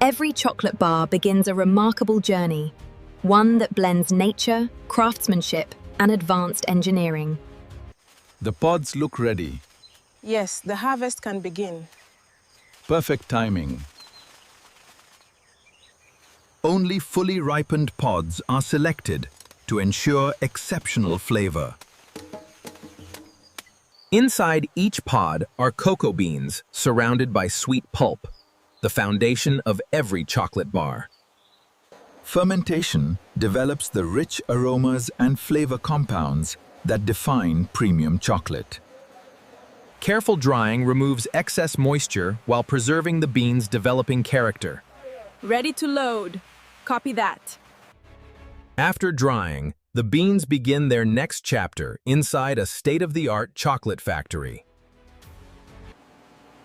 Every chocolate bar begins a remarkable journey, one that blends nature, craftsmanship, and advanced engineering. The pods look ready. Yes, the harvest can begin. Perfect timing. Only fully ripened pods are selected to ensure exceptional flavor. Inside each pod are cocoa beans surrounded by sweet pulp, the foundation of every chocolate bar. Fermentation develops the rich aromas and flavor compounds that define premium chocolate. Careful drying removes excess moisture while preserving the beans' developing character. Ready to load. Copy that. After drying, the beans begin their next chapter inside a state-of-the-art chocolate factory.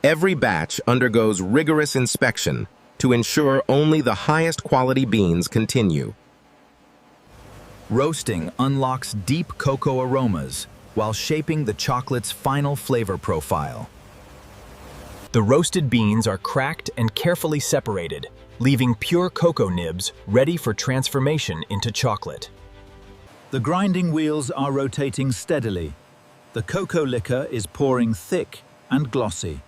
Every batch undergoes rigorous inspection to ensure only the highest quality beans continue. Roasting unlocks deep cocoa aromas while shaping the chocolate's final flavor profile. The roasted beans are cracked and carefully separated, leaving pure cocoa nibs ready for transformation into chocolate. The grinding wheels are rotating steadily. The cocoa liquor is pouring thick and glossy.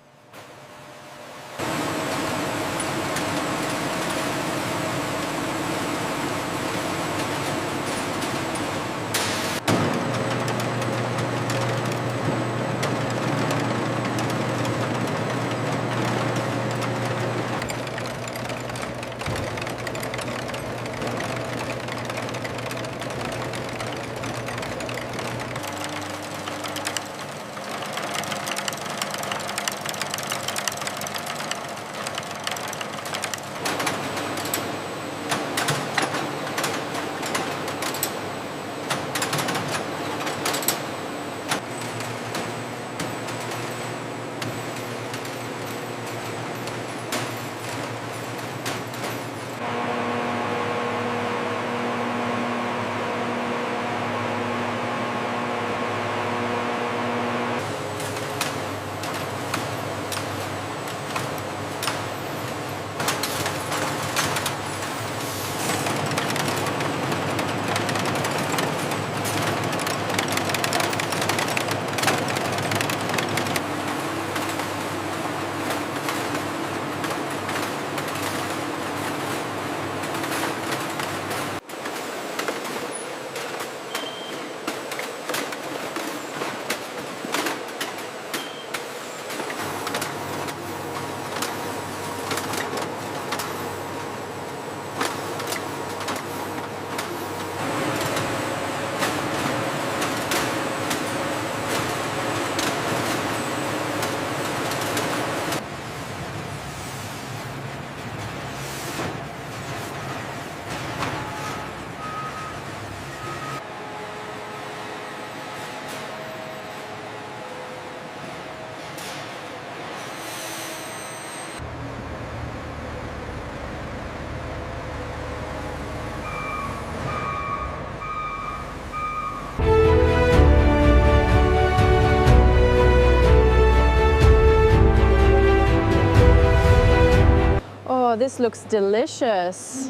Oh, this looks delicious.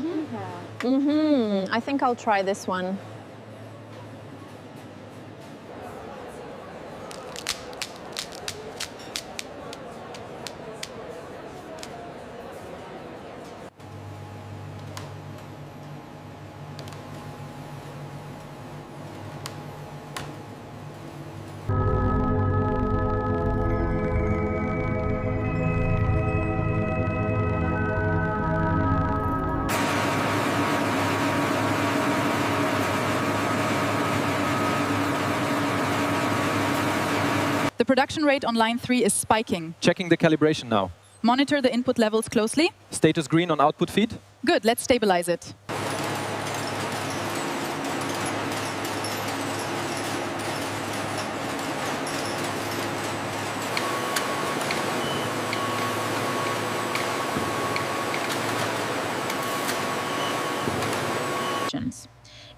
I think I'll try this one. The production rate on line 3 is spiking. Checking the calibration now. Monitor the input levels closely. Status green on output feed. Good, let's stabilize it.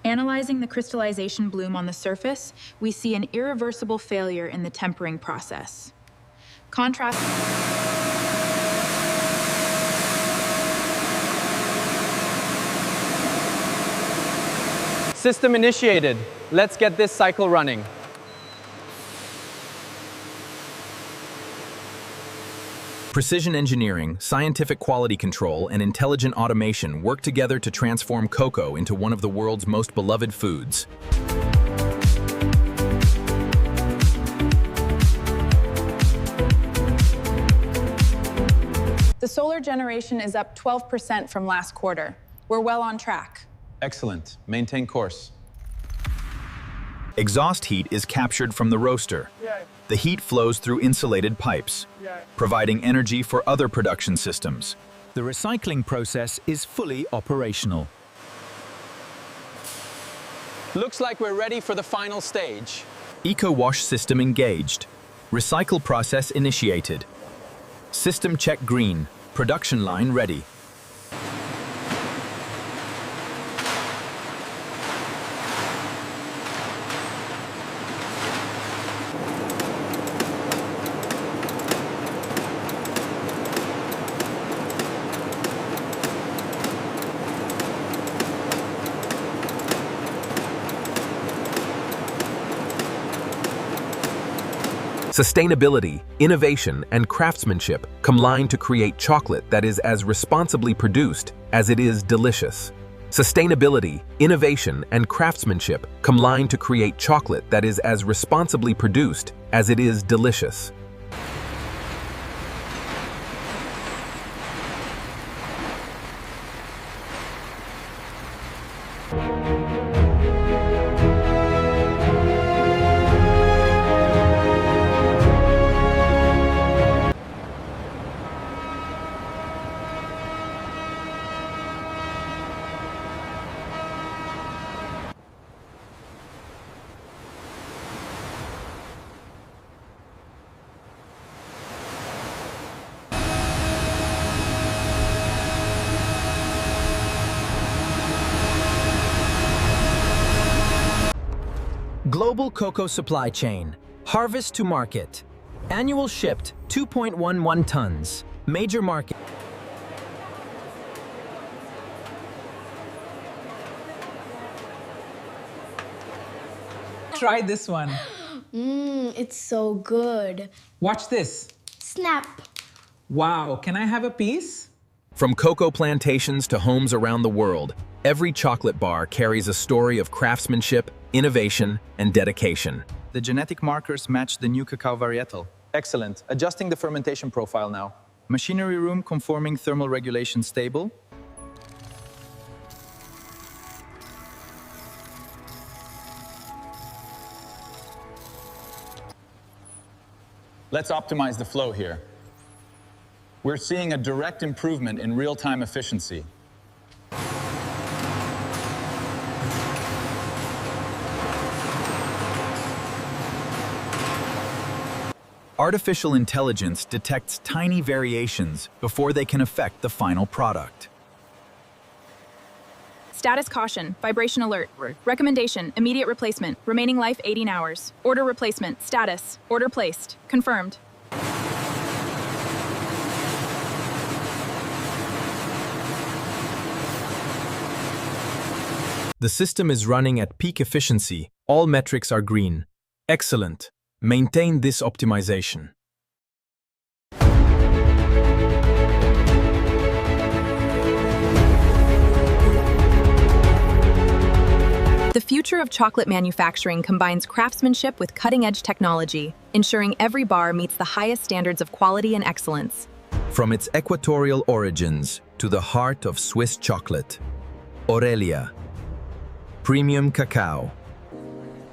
Analyzing the crystallization bloom on the surface, we see an irreversible failure in the tempering process. Contrast. System initiated. Let's get this cycle running. Precision engineering, scientific quality control, and intelligent automation work together to transform cocoa into one of the world's most beloved foods. The solar generation is up 12% from last quarter. We're well on track. Excellent. Maintain course. Exhaust heat is captured from the roaster. The heat flows through insulated pipes, providing energy for other production systems. The recycling process is fully operational. Looks like we're ready for the final stage. Eco-wash system engaged. Recycle process initiated. System check green. Production line ready. Sustainability, innovation, and craftsmanship combine to create chocolate that is as responsibly produced as it is delicious. Sustainability, innovation, and craftsmanship combine to create chocolate that is as responsibly produced as it is delicious. Global cocoa supply chain. Harvest to market. Annual shipped 2.11 tons. Major market. Try this one. It's so good. Watch this. Snap. Wow, can I have a piece? From cocoa plantations to homes around the world, every chocolate bar carries a story of craftsmanship, innovation, and dedication. The genetic markers match the new cacao varietal. Excellent. Adjusting the fermentation profile now. Machinery room conforming thermal regulation stable. Let's optimize the flow here. We're seeing a direct improvement in real-time efficiency. Artificial intelligence detects tiny variations before they can affect the final product. Status caution, vibration alert. Recommendation, immediate replacement. Remaining life 18 hours. Order replacement, status, order placed. Confirmed. The system is running at peak efficiency. All metrics are green. Excellent. Maintain this optimization. The future of chocolate manufacturing combines craftsmanship with cutting-edge technology, ensuring every bar meets the highest standards of quality and excellence. From its equatorial origins to the heart of Swiss chocolate, Aurelia, premium cacao.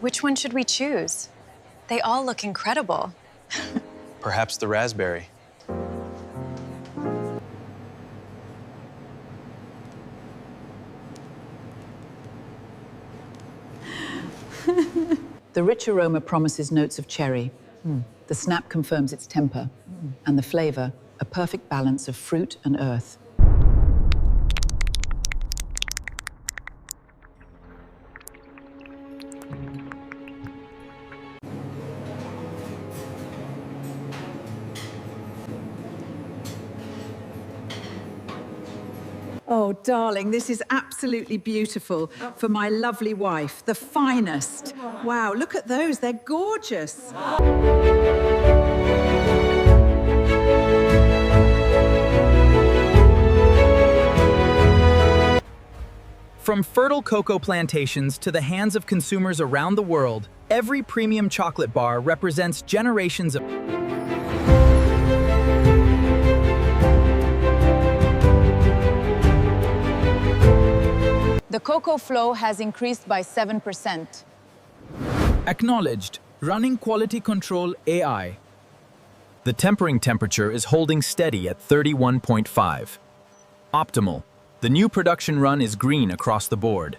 Which one should we choose? They all look incredible. Perhaps the raspberry. The rich aroma promises notes of cherry. The snap confirms its temper. And the flavor, a perfect balance of fruit and earth. Oh, darling, this is absolutely beautiful for my lovely wife, the finest. Wow, look at those, they're gorgeous. From fertile cocoa plantations to the hands of consumers around the world, every premium chocolate bar represents generations of... The cocoa flow has increased by 7%. Acknowledged. Running quality control AI. The tempering temperature is holding steady at 31.5. Optimal. The new production run is green across the board.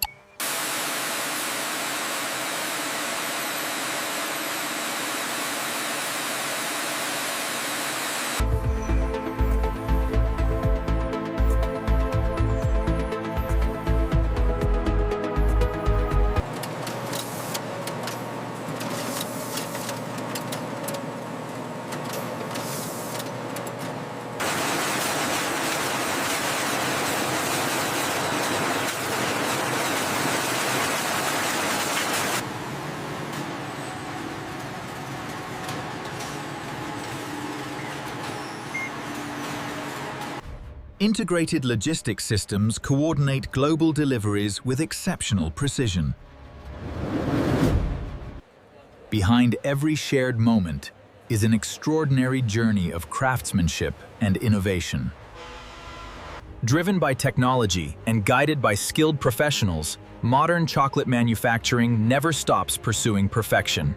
Integrated logistics systems coordinate global deliveries with exceptional precision. Behind every shared moment is an extraordinary journey of craftsmanship and innovation. Driven by technology and guided by skilled professionals, modern chocolate manufacturing never stops pursuing perfection.